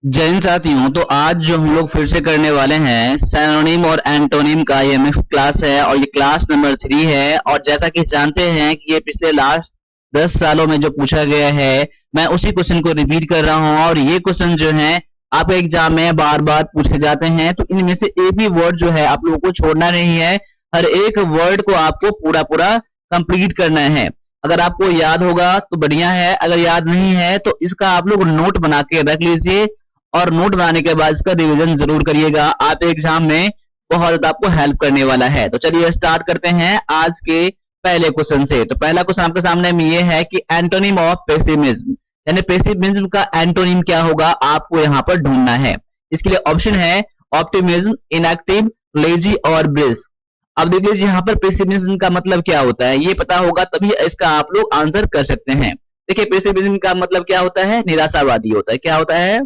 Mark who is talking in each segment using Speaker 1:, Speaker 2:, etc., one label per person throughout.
Speaker 1: जय हिंद साथियों। तो आज जो हम लोग फिर से करने वाले हैं सिनोनिम और एंटोनिम का ये मिक्स क्लास है और ये क्लास नंबर 3 है। और जैसा कि जानते हैं कि ये पिछले लास्ट 10 सालों में जो पूछा गया है, मैं उसी क्वेश्चन को रिपीट कर रहा हूँ। और ये क्वेश्चन जो है आपके एग्जाम में बार बार पूछे जाते हैं, तो इनमें से एक भी वर्ड जो है आप लोगों को छोड़ना नहीं है। हर एक वर्ड को आपको पूरा पूरा कंप्लीट करना है। अगर आपको याद होगा तो बढ़िया है, अगर याद नहीं है तो इसका आप लोग नोट बना के रख लीजिए और नोट बनाने के बाद इसका रिवीजन जरूर करिएगा। आप एग्जाम में बहुत ज्यादा आपको हेल्प करने वाला है। तो चलिए स्टार्ट करते हैं आज के पहले क्वेश्चन से। तो पहला क्वेश्चन आपके सामने में ये है कि एंटोनिम ऑफ पेसिमिज्म, यानी पेसिमिज्म का एंटोनिम क्या होगा, आपको यहाँ पर ढूंढना है। इसके लिए ऑप्शन है ऑप्टिमिज्म, इनएक्टिव, लेजी और ब्रिस्क। अब देख लीजिए यहाँ पर पेसिमिज्म का मतलब क्या होता है, ये पता होगा तभी इसका आप लोग आंसर कर सकते हैं। देखिए पेसिमिज्म का मतलब क्या होता है, निराशावादी होता है। क्या होता है?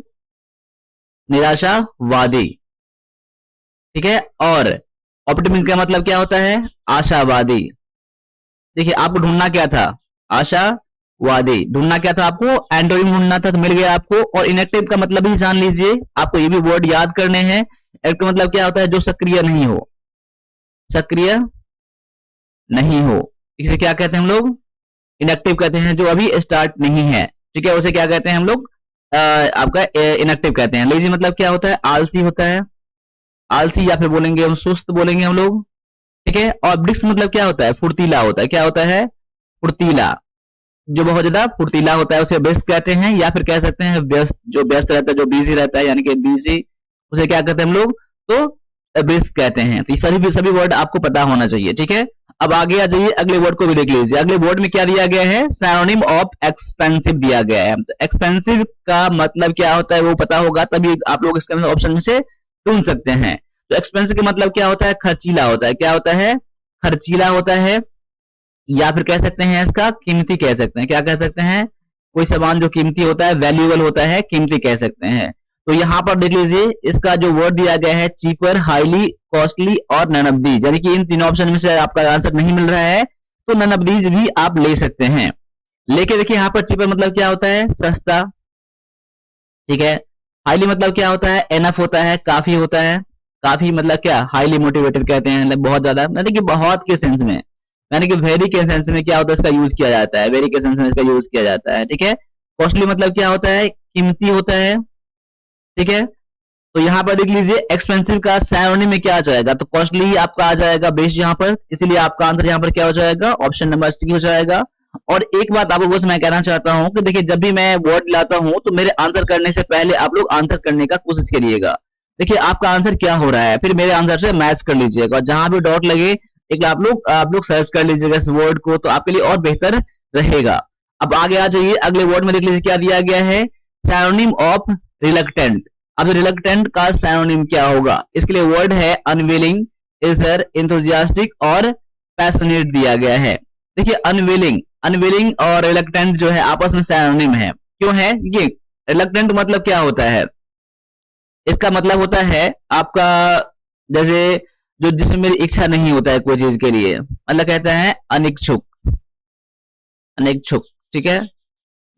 Speaker 1: निराशावादी। ठीक है। और ऑप्टिमिज्म का मतलब क्या होता है? आशावादी। देखिए आपको ढूंढना क्या था, आशावादी ढूंढना क्या था, आपको एंटोनिम ढूंढना था, तो मिल गया आपको। और इनएक्टिव का मतलब ही जान लीजिए, आपको ये भी वर्ड याद करने हैं। एक्टिव मतलब क्या होता है? जो सक्रिय नहीं हो, सक्रिय नहीं हो, इसे क्या कहते हैं हम लोग? इनएक्टिव कहते हैं। जो अभी स्टार्ट नहीं है, ठीक है, उसे क्या कहते हैं हम लोग? आपका इनएक्टिव कहते हैं। लेजी मतलब क्या होता है? आलसी होता है, आलसी, या फिर बोलेंगे हम सुस्त बोलेंगे हम लोग। ठीक है। और ब्रिस्क मतलब क्या होता है? फुर्तीला होता है। क्या होता है? फुर्तीला। जो बहुत ज्यादा फुर्तीला होता है उसे ब्रिस्क कहते हैं। या फिर कह सकते हैं व्यस्त, जो व्यस्त रहता है, जो बिजी रहता है, यानी कि बिजी, उसे क्या कहते हैं हम लोग? तो ब्रिस्क कहते हैं। तो ये सभी वर्ड आपको पता होना चाहिए। ठीक है। अब आगे आ जाइए, अगले वर्ड को भी देख लीजिए। अगले वर्ड में क्या दिया गया है? सिनोनिम ऑफ एक्सपेंसिव दिया गया है। तो एक्सपेंसिव का मतलब क्या होता है वो पता होगा तभी आप लोग इसके ऑप्शन में से ढूंढ सकते हैं। तो एक्सपेंसिव का मतलब क्या होता है? खर्चीला होता है। क्या होता है? खर्चीला होता है। या फिर कह सकते हैं इसका कीमती कह सकते हैं। क्या कह सकते हैं? कोई सामान जो कीमती होता है, वैल्यूएबल होता है, कीमती कह सकते हैं। तो यहाँ पर देख लीजिए, इसका जो वर्ड दिया गया है चीपर, हाईली, कॉस्टली और नन ऑफ दीज, यानी कि इन तीनों ऑप्शन में से आपका आंसर नहीं मिल रहा है तो नन ऑफ दीज भी आप ले सकते हैं। लेके देखिए यहाँ पर चीपर मतलब क्या होता है? सस्ता। ठीक है। हाईली मतलब क्या होता है? एनफ होता है, काफी होता है। काफी मतलब क्या? हाईली मोटिवेटेड कहते हैं, मतलब बहुत ज्यादा, यानी कि बहुत के सेंस में, यानी कि वेरी के सेंस में क्या होता है? इसका यूज किया जाता है, वेरी के सेंस में इसका यूज किया जाता है। ठीक है। कॉस्टली मतलब क्या होता है? कीमती होता है। ठीक है। तो यहाँ पर देख लीजिए एक्सपेंसिव का सिनोनिम में क्या आ जाएगा, तो कॉस्टली आपका आ जाएगा बेस्ट यहाँ पर, इसीलिए आपका आंसर यहाँ पर क्या हो जाएगा? ऑप्शन नंबर सी हो जाएगा। और एक बात आप लोगों से मैं कहना चाहता हूं कि देखिए जब भी मैं वर्ड लाता हूं तो मेरे आंसर करने से पहले आप लोग आंसर करने का कोशिश करिएगा। देखिए आपका आंसर क्या हो रहा है, फिर मेरे आंसर से मैच कर लीजिएगा। और जहां भी डॉट लगे एक आप लोग सर्च कर लीजिएगा इस वर्ड को, तो आपके लिए और बेहतर रहेगा। अब आगे आ जाइए, अगले वर्ड में देख लीजिए क्या दिया गया है? Synonym of reluctant. अब रिलक्टेंट का सिनोनिम क्या होगा? इसके लिए वर्ड है अनविलिंग, इजर, इंथुजियास्टिक और पैशनेट दिया गया है। देखिए अनविलिंग, अनविलिंग और रिलक्टेंट जो है आपस में सिनोनिम है। क्यों है ये? रिलक्टेंट मतलब क्या होता है? इसका मतलब होता है आपका, जैसे जो जिसमें मेरी इच्छा नहीं होता है कोई चीज के लिए, मतलब कहते हैं अनिच्छुक, अनिच्छुक। ठीक है।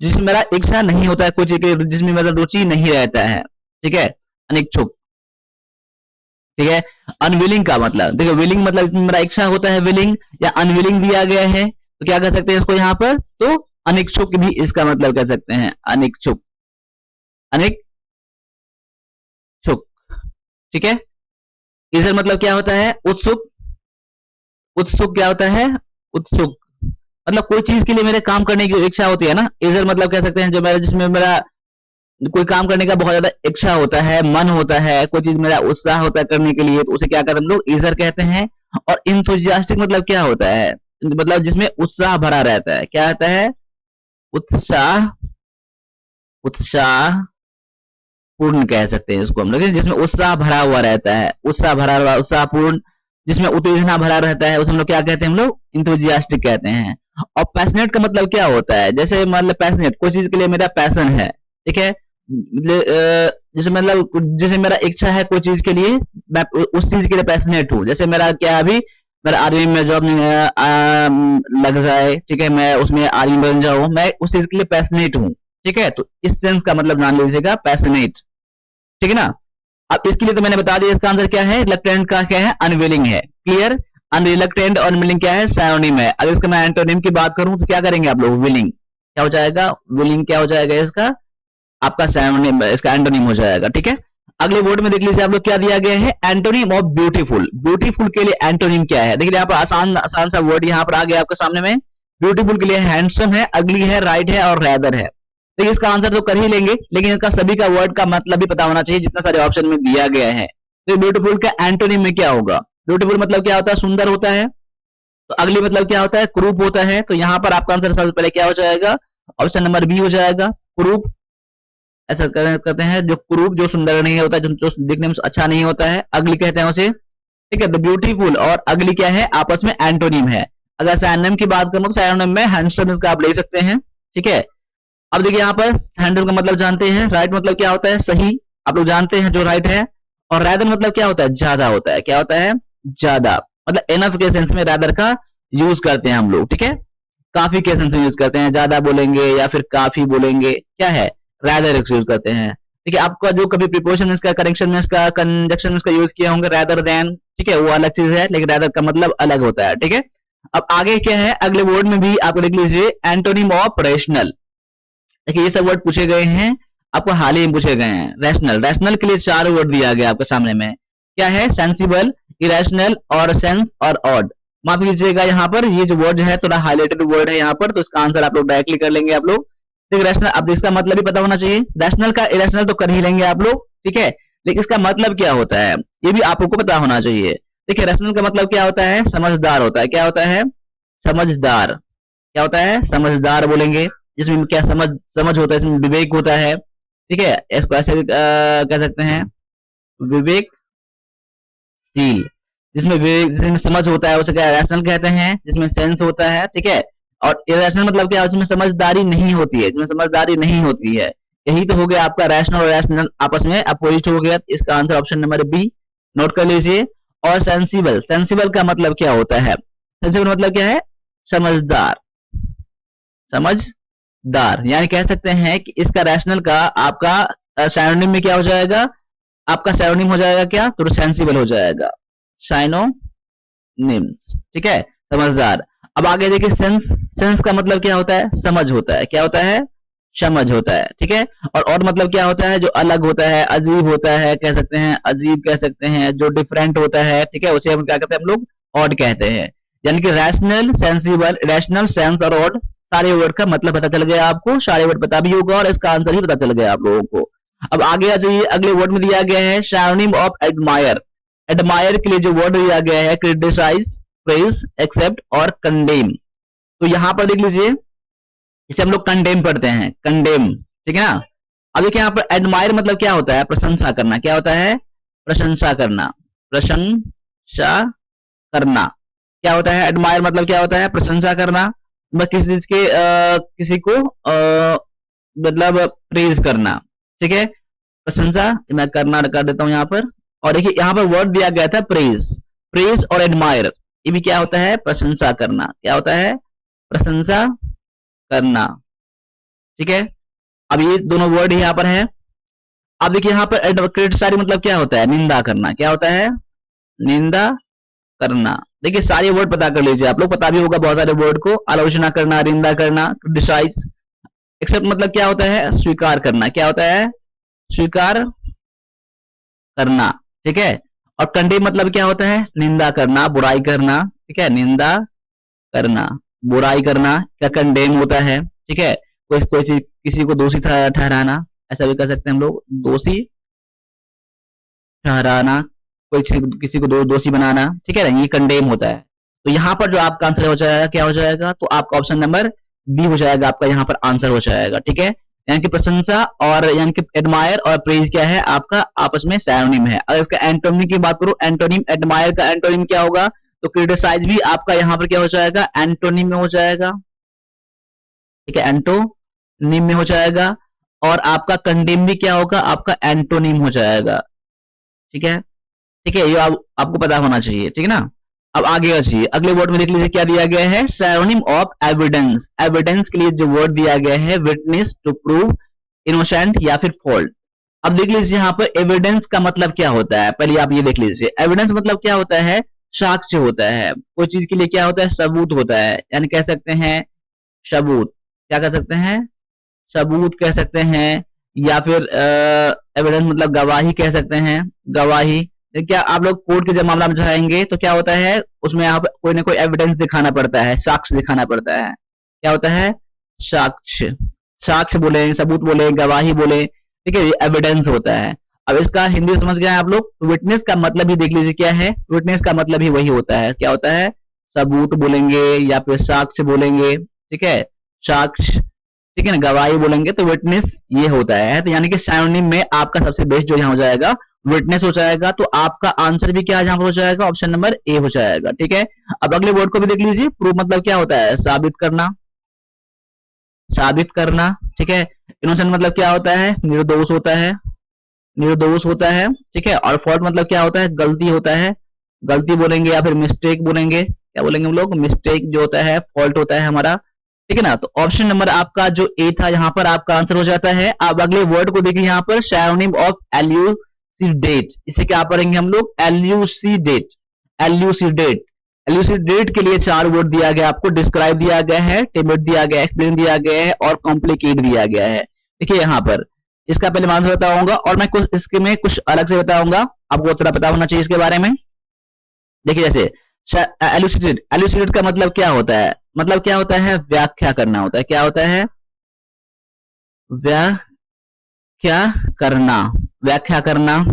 Speaker 1: जिसमें मेरा इच्छा नहीं होता है कोई चीज के, जिसमें मेरा रुचि नहीं रहता है। ठीक है। अनिच्छुक। ठीक है। अनविलिंग का मतलब, देखो विलिंग मतलब मेरा इच्छा होता है, विलिंग या अनविलिंग दिया गया है, तो क्या कर सकते हैं इसको यहाँ पर? तो अनिच्छुक भी इसका मतलब कह सकते हैं, अनिच्छुक, अनिच्छुक। ठीक है। इधर मतलब क्या होता है? उत्सुक, उत्सुक क्या होता है? उत्सुक मतलब कोई चीज के लिए मेरे काम करने की इच्छा होती है ना। इधर मतलब कह सकते हैं जो मेरा, जिसमें मेरा कोई काम करने का बहुत ज्यादा इच्छा होता है, मन होता है, कोई चीज मेरा उत्साह होता है करने के लिए, तो उसे क्या कहते हैं हम लोग? ईजर कहते हैं। और इंथुजियास्टिक मतलब क्या होता है? मतलब जिसमें उत्साह भरा रहता है। क्या आता है? उत्साह, उत्साह पूर्ण कह सकते हैं इसको हम लोग, जिसमें उत्साह भरा हुआ रहता है, उत्साह भरा हुआ, उत्साह पूर्ण, जिसमें उत्तेजना भरा रहता है, उसे हम लोग क्या कहते हैं? हम लोग इंथुजियास्टिक कहते हैं। और पैशनेट का मतलब क्या होता है? जैसे मतलब पैशनेट, कोई चीज के लिए मेरा पैशन है। ठीक है। जैसे मतलब जैसे मेरा इच्छा है कोई चीज के लिए, मैं उस चीज के लिए पैशनेट हूँ। जैसे मेरा क्या अभी मेरा आर्मी में जॉब लग जाए, ठीक है, मैं उसमें आर्मी बन जाऊं, मैं उस चीज के लिए पैशनेट हूँ। ठीक है। तो इस सेंस का मतलब मान लीजिएगा पैशनेट। ठीक है ना। अब इसके लिए तो मैंने बता दिया, इसका आंसर क्या है, रिलक्टेंट का क्या है, अनविलिंग है। क्लियर, अनरिलक्टेंट और अनविलिंग क्या है, सायोनिम है। अगर इसका मैं एंटोनिम की बात करूं तो क्या करेंगे आप लोग, विलिंग क्या हो जाएगा, विलिंग क्या हो जाएगा इसका, आपका सायोनिम, इसका एंटोनिम हो जाएगा। ठीक है, अगले वर्ड में देख लीजिए आप लोग क्या दिया गया है, एंटोनिम ऑफ ब्यूटीफुल। ब्यूटीफुल के लिए एंटोनिम क्या है, देखिए यहाँ पर आसान आसान सा वर्ड यहाँ पर आ गया आपके सामने में। ब्यूटीफुल के लिए हैंडसम है, अगली है, राइट है और रैदर है। तो इसका आंसर तो कर ही लेंगे, लेकिन इनका सभी का वर्ड का मतलब भी पता होना चाहिए जितना सारे ऑप्शन में दिया गया है। तो ब्यूटीफुल का एंटोनिम में क्या होगा, ब्यूटीफुल मतलब क्या होता है, सुंदर होता है। तो अगली मतलब क्या होता है, क्रूप होता है। तो यहाँ पर आपका आंसर सबसे पहले क्या हो जाएगा, ऑप्शन नंबर बी हो जाएगा, क्रूप। ऐसा कहते हैं जो क्रूप, जो सुंदर नहीं होता, जो दिखने में अच्छा नहीं होता है, अगली कहते हैं उसे। ठीक है, तो ब्यूटीफुल और अगली क्या है, आपस में एंटोनिम है। अगर सैनोनिम की बात करूं तो सैनोनिम में हैंडसम इसका आप ले सकते हैं। ठीक है, अब देखिए यहाँ पर हैंडसम का मतलब जानते हैं, राइट मतलब क्या होता है, सही, आप लोग जानते हैं जो राइट है। और रैदर मतलब क्या होता है, ज्यादा होता है, क्या होता है, ज्यादा, मतलब एनफ के सेंस में रैदर का यूज करते हैं हम लोग। ठीक है, काफी के सेंस में यूज करते हैं, ज्यादा बोलेंगे या फिर काफी बोलेंगे, क्या है, रैदर यूज करते हैं। ठीक है, आपका जो कभी प्रीपोजिशन इसका, करेक्शन में इसका, कंजक्शन में इसका यूज किया होंगे रैदर देन, ठीक है, वो अलग चीज है, लेकिन रैदर का मतलब अलग होता है। ठीक है, अब आगे क्या है, अगले वर्ड में भी आपको देख लीजिए, एंटोनिम ऑफ रेशनल। देखिए ये सब वर्ड पूछे गए हैं, आपको हाल ही में पूछे गए हैं। रैशनल, रैशनल के लिए 4 वर्ड दिया गया आपके सामने में, क्या है, सेंसिबल, इरेशनल और सेंस और ऑड। माफ कीजिएगा यहाँ पर ये जो वर्ड है थोड़ा हाईलाइटेड वर्ड है यहाँ पर, तो इसका आंसर आप लोग डायरेक्टली कर लेंगे आप लोग। रैशनल, अब इसका मतलब भी पता होना चाहिए, रैशनल का इरेशनल तो कर ही लेंगे आप लोग। ठीक है, लेकिन इसका मतलब क्या होता है ये भी आपको पता होना चाहिए। देखिए रैशनल का मतलब क्या होता है, समझदार होता है, क्या होता है, समझदार, क्या होता है, समझदार बोलेंगे, जिसमें क्या समझ होता है, इसमें विवेक होता है। ठीक है, इसको ऐसे कह सकते हैं, विवेकशील, जिसमें विवेक, जिसमें समझ होता है उसे क्या रैशनल कहते हैं, जिसमें सेंस होता है। ठीक है, और इरेशनल मतलब क्या है, जिसमें समझदारी नहीं होती है, जिसमें समझदारी नहीं होती है। यही तो हो गया आपका रैशनल और रैशनल आपस में अपोजिट हो गया। इसका answer option number B note कर लीजिए। और सेंसिबल, सेंसिबल का मतलब क्या होता है, सेंसिबल मतलब क्या है, समझदार, समझदार, यानी कह सकते हैं कि इसका रैशनल का आपका साइनोनिम में क्या हो जाएगा, आपका साइनोनिम हो जाएगा क्या, तो सेंसिबल हो जाएगा, साइनोनिम। ठीक है, समझदार। अब आगे देखिए सेंस, सेंस का मतलब क्या होता है, समझ होता है, क्या होता है, समझ होता है। ठीक है, और मतलब क्या होता है, जो अलग होता है, अजीब होता है, कह सकते हैं अजीब, कह सकते हैं जो डिफरेंट होता है। ठीक है, उसे हम क्या कहते हैं, हम लोग ऑड कहते हैं। यानी कि रैशनल, सेंसिबल, रैशनल, सेंस और ऑड, सारे वर्ड का मतलब पता चल गया आपको, सारे वर्ड पता भी होगा और इसका आंसर भी पता चल गया आप लोगों को। अब आगे आ जाइए, अगले वर्ड में दिया गया है सिनोनिम ऑफ एडमायर। एडमायर के लिए जो वर्ड दिया गया है, क्रिटिसाइज, प्रेज, एक्सेप्ट और कंडेम। तो यहां पर देख लीजिए, इसे हम लोग कंडेम पढ़ते हैं, कंडेम। ठीक है ना। अब देखिए यहाँ पर एडमायर मतलब क्या होता है, प्रशंसा करना, क्या होता है, प्रशंसा करना, प्रशंसा करना, क्या होता है, एडमायर मतलब क्या होता है, प्रशंसा करना, किसी चीज के किसी को मतलब प्रेज करना। ठीक है, प्रशंसा मैं करना कर देता हूं यहाँ पर। और देखिए यहाँ पर वर्ड दिया गया था प्रेज, प्रेज और एडमायर, ये भी क्या होता है, प्रशंसा करना, क्या होता है, प्रशंसा करना। ठीक है, अब ये दोनों वर्ड यहाँ पर है। अब देखिए यहाँ पर क्रिटिसाइज मतलब क्या होता है, निंदा करना, क्या होता है, निंदा करना। देखिए सारे वर्ड पता कर लीजिए आप लोग, पता भी होगा बहुत सारे वर्ड को, आलोचना करना, निंदा करना, क्रिटिसाइज। एक्सेप्ट मतलब क्या होता है, स्वीकार करना, क्या होता है, स्वीकार करना। ठीक है, और कंडेम मतलब क्या होता है, निंदा करना, बुराई करना। ठीक है, निंदा करना, बुराई करना, क्या कंडेम होता है। ठीक है, कोई चीज किसी को दोषी ठहराना, ऐसा भी कर सकते हैं हम लोग, दोषी ठहराना, कोई किसी को दोषी बनाना। ठीक है ना, ये कंडेम होता है। तो यहाँ पर जो आपका आंसर हो जाएगा, क्या हो जाएगा, तो आपका ऑप्शन नंबर बी हो जाएगा, आपका यहाँ पर आंसर हो जाएगा। ठीक है, यानी कि प्रशंसा और यानी कि एडमायर और प्रेज क्या है आपका, आपस में सिनोनिम है। अगर इसका एंटोनिम की बात करूं, एंटोनिम, एडमायर का एंटोनिम क्या होगा, तो क्रिटिसाइज भी आपका यहाँ पर क्या हो जाएगा, एंटोनिम में हो जाएगा। ठीक है, एंटोनिम में हो जाएगा। और आपका कंडेम भी क्या होगा, आपका एंटोनिम हो जाएगा। ठीक है, ठीक है, ये आपको पता होना चाहिए। ठीक है ना। अब आगे बढ़िए, अगले वर्ड में देख लीजिए क्या दिया गया है, सिनोनिम ऑफ एविडेंस। एविडेंस के लिए जो वर्ड दिया गया है, विटनेस, टू प्रूव, इनोसेंट या फिर फॉल्ट। अब देख लीजिए यहाँ पर एविडेंस का मतलब क्या होता है, पहले आप ये देख लीजिए। एविडेंस मतलब क्या होता है, साक्ष्य होता है। कोई चीज के लिए क्या होता है, सबूत होता है, यानी कह सकते हैं सबूत, क्या कह सकते हैं, सबूत कह सकते हैं, या फिर एविडेंस मतलब गवाही कह सकते हैं, गवाही। क्या आप लोग कोर्ट के जब मामला में जाएंगे तो क्या होता है, उसमें आप कोई ना कोई एविडेंस दिखाना पड़ता है, साक्ष्य दिखाना पड़ता है। क्या होता है, साक्ष्य, साक्ष्य बोले, सबूत बोले, गवाही बोले, ठीक है, ये एविडेंस होता है। अब इसका हिंदी समझ गए आप लोग। विटनेस का मतलब ही देख लीजिए क्या है, विटनेस का मतलब ही वही होता है, क्या होता है, सबूत बोलेंगे या फिर साक्ष्य बोलेंगे, ठीक है, साक्ष्य, ठीक है ना, गवाही बोलेंगे तो विटनेस ये होता है। तो यानी कि सिनोनिम में आपका सबसे बेस्ट जो यहाँ हो जाएगा विटनेस हो जाएगा। तो आपका आंसर भी क्या यहाँ पर हो जाएगा, ऑप्शन नंबर ए हो जाएगा, ठीक है। अब अगले वर्ड को भी देख लीजिए। प्रूफ मतलब क्या होता है, साबित करना, साबित करना, ठीक है। इनोसेंट मतलब क्या होता है, निर्दोष होता है, निर्दोष होता है, ठीक है। और फॉल्ट मतलब क्या होता है, गलती होता है, गलती बोलेंगे या फिर मिस्टेक बोलेंगे, क्या बोलेंगे हम लोग, मिस्टेक जो होता है, फॉल्ट होता है हमारा, ठीक है ना। तो ऑप्शन नंबर आपका जो ए था यहाँ पर आपका आंसर हो जाता है। अब अगले वर्ड को देखिए यहाँ पर, सिनोनिम ऑफ एल्यूसिडेट, इसे क्या पढ़ेंगे हम लोग, एल्यूसिडेट, एल्यूसिडेट। एल्यूसिडेट के लिए 4 वर्ड दिया गया आपको, डिस्क्राइब दिया गया है, टेबल दिया गया है, एक्सप्लेन दिया गया है और कॉम्प्लिकेट दिया गया है। देखिए यहाँ पर इसका पहले मैं आंसर बताऊंगा और मैं कुछ इसके में कुछ अलग से बताऊंगा, आपको थोड़ा पता होना चाहिए इसके बारे में। देखिए जैसे एल्यूसिडेट, एल्यूसिडेट का मतलब क्या होता है, मतलब क्या होता है, व्याख्या करना होता है, क्या होता है, व्याख्या करना, व्याख्या करना,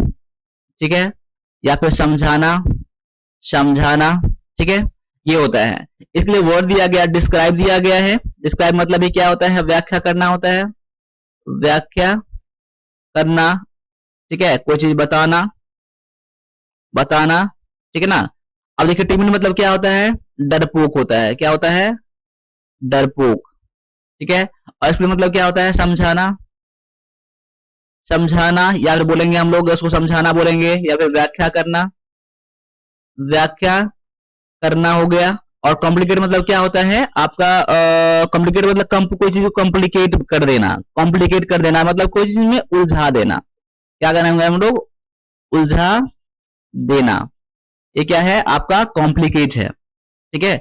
Speaker 1: ठीक है, या फिर समझाना, समझाना, ठीक है, ये होता है। इसके लिए वर्ड दिया गया, डिस्क्राइब दिया गया है। डिस्क्राइब मतलब ये क्या होता है, व्याख्या करना होता है, व्याख्या करना, ठीक है, कोई चीज बताना, बताना, ठीक है ना। अब देखिए टिमिड मतलब क्या होता है, डरपोक होता है, क्या होता है, डरपोक, ठीक है। और इसमें मतलब क्या होता है, समझाना, समझाना, या फिर बोलेंगे हम लोग उसको समझाना बोलेंगे, या फिर व्याख्या करना, व्याख्या करना हो गया। और कॉम्प्लिकेट मतलब क्या होता है आपका, कॉम्प्लिकेट मतलब कोई चीज को कॉम्प्लिकेट कर देना, कॉम्प्लिकेट कर देना मतलब कोई चीज में उलझा देना, क्या करना है हम लोग, उलझा देना, ये क्या है आपका कॉम्प्लिकेट है, ठीक है।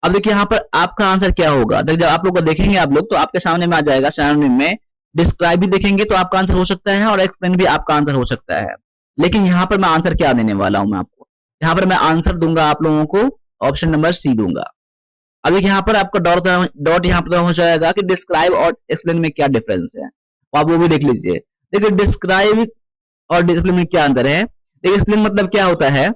Speaker 1: अब देखिए यहाँ पर आपका आंसर क्या होगा, जब आप लोग को देखेंगे आप लोग तो आपके सामने में आ जाएगा सिनोनिम में। डिस्क्राइब भी देखेंगे तो आपका आंसर हो सकता है और एक्सप्लेन भी आपका आंसर हो सकता है। लेकिन यहाँ पर मैं आंसर क्या देने वाला हूं मैं आपको, यहाँ पर मैं आंसर दूंगा आप लोगों को ऑप्शन नंबर सी दूंगा। अब यहाँ पर आपका डॉट यहाँ पर हो जाएगा कि डिस्क्राइब और एक्सप्लेन में क्या डिफरेंस है, तो आप वो भी देख लीजिए। देखिए डिस्क्राइब और डिस्प्लेन में क्या अंतर है। देखिए एक्सप्लेन मतलब क्या होता है,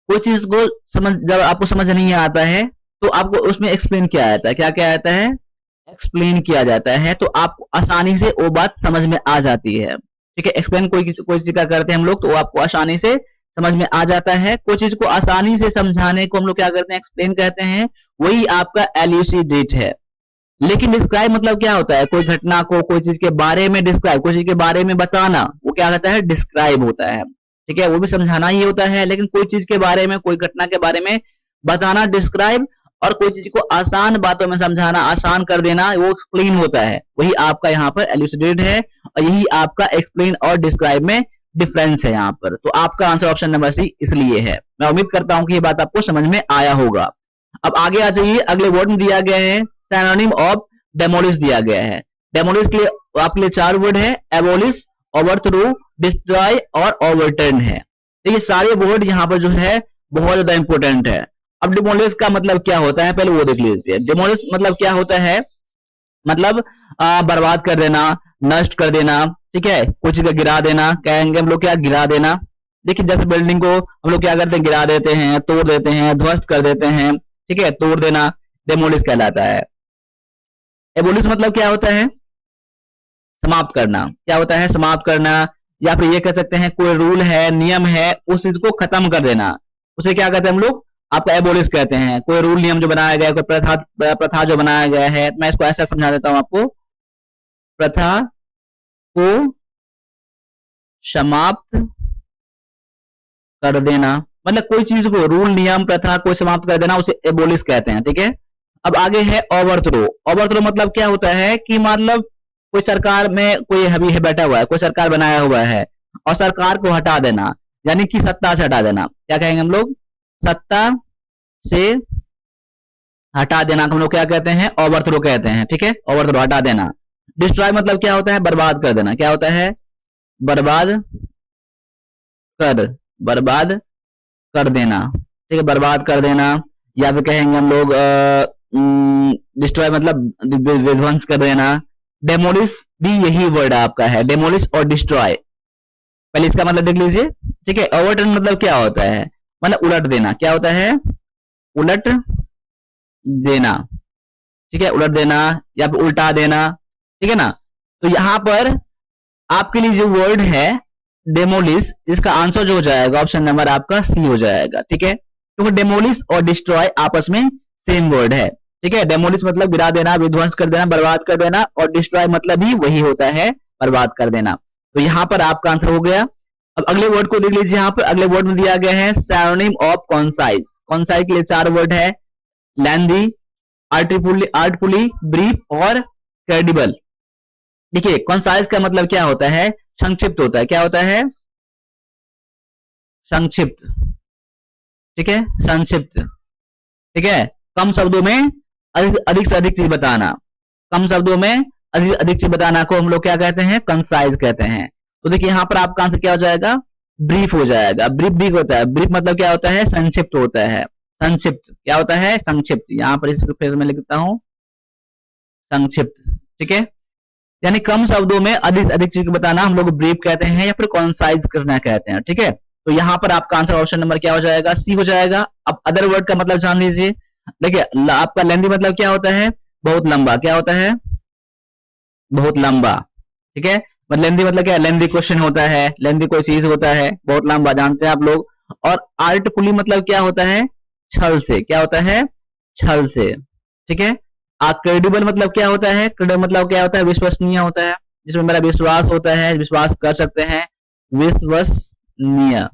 Speaker 1: कोई चीज को समझ, जब आपको समझ नहीं आता है तो आपको उसमें एक्सप्लेन किया जाता है, क्या क्या आता है, एक्सप्लेन किया जाता है, तो आपको आसानी से वो बात समझ में आ जाती है, ठीक है। एक्सप्लेन कोई चीज का करते हैं हम लोग तो वो आपको आसानी से समझ में आ जाता है। कोई चीज को आसानी से समझाने को हम लोग क्या करते हैं, एक्सप्लेन कहते हैं, वही आपका एल्यूसिडेट है। लेकिन डिस्क्राइब मतलब क्या होता है, कोई घटना को, कोई चीज के बारे में डिस्क्राइब, कोई चीज के बारे में बताना, वो क्या कहता है, डिस्क्राइब होता है, ठीक है। वो भी समझाना ही होता है, लेकिन कोई चीज के बारे में, कोई घटना के बारे में बताना डिस्क्राइब, और कोई चीज को आसान बातों में समझाना, आसान कर देना, वो एक्सप्लेन होता है। वही आपका यहाँ पर एल्यूसिडेट है और यही आपका एक्सप्लेन और डिस्क्राइब में डिफरेंस है यहाँ पर। तो आपका आंसर ऑप्शन नंबर सी इसलिए है। मैं उम्मीद करता हूं कि ये बात आपको समझ में आया होगा। अब आगे आ जाइए, अगले वर्ड में दिया गया है सिनोनिम ऑफ डेमोलिश दिया गया है। डेमोलिश के लिए आपके लिए 4 वर्ड है, एबोलिश, ओवरथ्रो, डिस्ट्रॉय और ओवरटर्न है। तो ये सारे वर्ड यहाँ पर जो है बहुत ज्यादा इंपॉर्टेंट है। अब डिमोलिश का मतलब क्या होता है, पहले वो देख लीजिए। डिमोलिश मतलब क्या होता है, मतलब बर्बाद कर देना, नष्ट कर देना, ठीक है, कुछ गिरा देना, कहेंगे हम लोग क्या, गिरा देना। देखिए जैसे बिल्डिंग को हम लोग क्या करते हैं, गिरा देते हैं, तोड़ देते हैं, ध्वस्त कर देते हैं, ठीक है, तोड़ देना डेमोलिश कहलाता है। एबोलिश मतलब क्या होता है, समाप्त करना, क्या होता है, समाप्त करना। या फिर ये कह सकते हैं कोई रूल है, नियम है, उस चीज को खत्म कर देना, उसे क्या कहते हैं हम लोग, आपका एबोलिश कहते हैं। कोई रूल नियम जो बनाया गया है, कोई प्रथा जो बनाया गया है, मैं इसको ऐसा समझा देता हूं आपको, प्रथा को समाप्त कर देना, मतलब कोई चीज को, रूल नियम प्रथा को समाप्त कर देना, उसे एबोलिश कहते हैं, ठीक है। अब आगे है ओवरथ्रो। ओवरथ्रो मतलब क्या होता है कि मतलब कोई सरकार में कोई अभी है बैठा हुआ है, कोई सरकार बनाया हुआ है और सरकार को हटा देना, यानी कि सत्ता से हटा देना, क्या कहेंगे हम लोग? सत्ता से हटा देना हम लोग क्या कहते हैं? ओवरथ्रो कहते हैं। ठीक है, ओवरथ्रो, हटा देना। डिस्ट्रॉय मतलब क्या होता है? बर्बाद कर देना। क्या होता है? बर्बाद बर्बाद कर देना। ठीक है, बर्बाद कर देना, या फिर कहेंगे हम लोग डिस्ट्रॉय मतलब विध्वंस कर देना। डेमोलिश भी यही वर्ड आपका है, डेमोलिश और डिस्ट्रॉय। पहले इसका मतलब देख लीजिए। ठीक है, ओवरटर्न मतलब क्या होता है? मतलब उलट देना। क्या होता है? उलट देना। ठीक है, उलट देना या फिर उल्टा देना। ठीक है ना? तो यहां पर आपके लिए जो वर्ड है डेमोलिश, इसका आंसर जो हो जाएगा ऑप्शन नंबर आपका सी हो जाएगा। ठीक है, क्योंकि डेमोलिश और डिस्ट्रॉय आपस में सेम वर्ड है। ठीक है, डेमोलिश मतलब गिरा देना, विध्वंस कर देना, बर्बाद कर देना, और डिस्ट्रॉय मतलब भी वही होता है, बर्बाद कर देना। तो यहां पर आपका आंसर हो गया। अब अगले वर्ड को देख लीजिए। यहां पर अगले वर्ड में दिया गया है सिनोनिम ऑफ कॉन्साइज। कॉन्साइज के लिए 4 वर्ड है, लेंदी, आर्टफुली, ब्रीफ और क्रेडिबल। देखिए, कॉन्साइज का मतलब क्या होता है? संक्षिप्त होता है। क्या होता है? संक्षिप्त। ठीक है, संक्षिप्त। ठीक है, कम शब्दों में अधिक से अधिक चीज बताना। कम शब्दों में अधिक चीज बताना को हम लोग क्या कहते हैं? कंसाइज कहते हैं। तो देखिए यहां पर आपका आंसर क्या हो जाएगा? ब्रीफ हो जाएगा। ब्रीफ भी होता है। ब्रीफ मतलब क्या होता है? संक्षिप्त होता है। संक्षिप्त क्या होता है? संक्षिप्त। यहां पर इसको फिर मैं लिखता हूं, संक्षिप्त। ठीक है, यानी कम शब्दों में अधिक अधिक चीज बताना हम लोग ब्रीफ कहते हैं या फिर कॉन्साइज करना कहते हैं। ठीक है, तो यहां पर आपका आंसर ऑप्शन नंबर क्या हो जाएगा? सी हो जाएगा। अब अदर वर्ड का मतलब जान लीजिए। देखिए, आपका लेंदी मतलब क्या होता है? बहुत लंबा। क्या होता है? बहुत लंबा। ठीक है, लेंदी मतलब क्या है? लेंदी क्वेश्चन होता है, लेंदी कोई चीज होता है, बहुत लंबा, जानते हैं आप लोग। और आर्टफुली मतलब क्या होता है? छल से। क्या होता है? छल से। ठीक है, क्रेडिबल मतलब क्या होता है? क्रेडिबल मतलब क्या होता है? विश्वसनीय होता है, जिसमें मेरा विश्वास होता है, विश्वास कर सकते हैं। विश्वसनीय,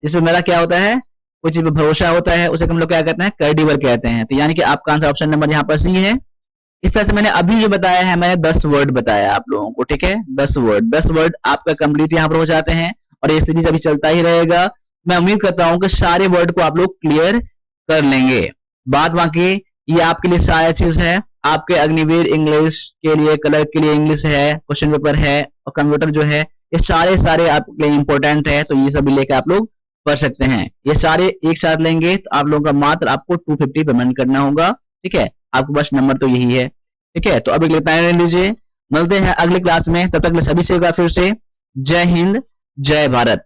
Speaker 1: जिसमें मेरा क्या होता है? कुछ चीज पर भरोसा होता है, उसे हम लोग क्या कहते हैं? क्रेडिबल कहते हैं। तो यानी कि आपका आंसर ऑप्शन नंबर यहाँ पर सी है। इस तरह से मैंने अभी जो बताया है, मैंने 10 वर्ड बताया आप लोगों को। ठीक है, 10 वर्ड आपका कंप्लीट यहाँ पर हो जाते हैं, और ये सीरीज अभी चलता ही रहेगा। मैं उम्मीद करता हूं कि सारे वर्ड को आप लोग क्लियर कर लेंगे। बात बाकी ये आपके लिए सारी चीज है। आपके अग्निवीर इंग्लिश के लिए, कलर के लिए इंग्लिश है, क्वेश्चन पेपर है, और कंप्यूटर जो है, ये सारे आपके लिए इंपॉर्टेंट है। तो ये सभी लेकर आप लोग पढ़ सकते हैं। ये सारे एक साथ लेंगे तो आप लोगों का मात्र आपको 250 पेमेंट करना होगा। ठीक है, आपके पास नंबर तो यही है। ठीक है, तो अभी के लिए टाइम लीजिए, मिलते हैं अगली क्लास में। तब तक सभी से फिर से जय हिंद, जय भारत।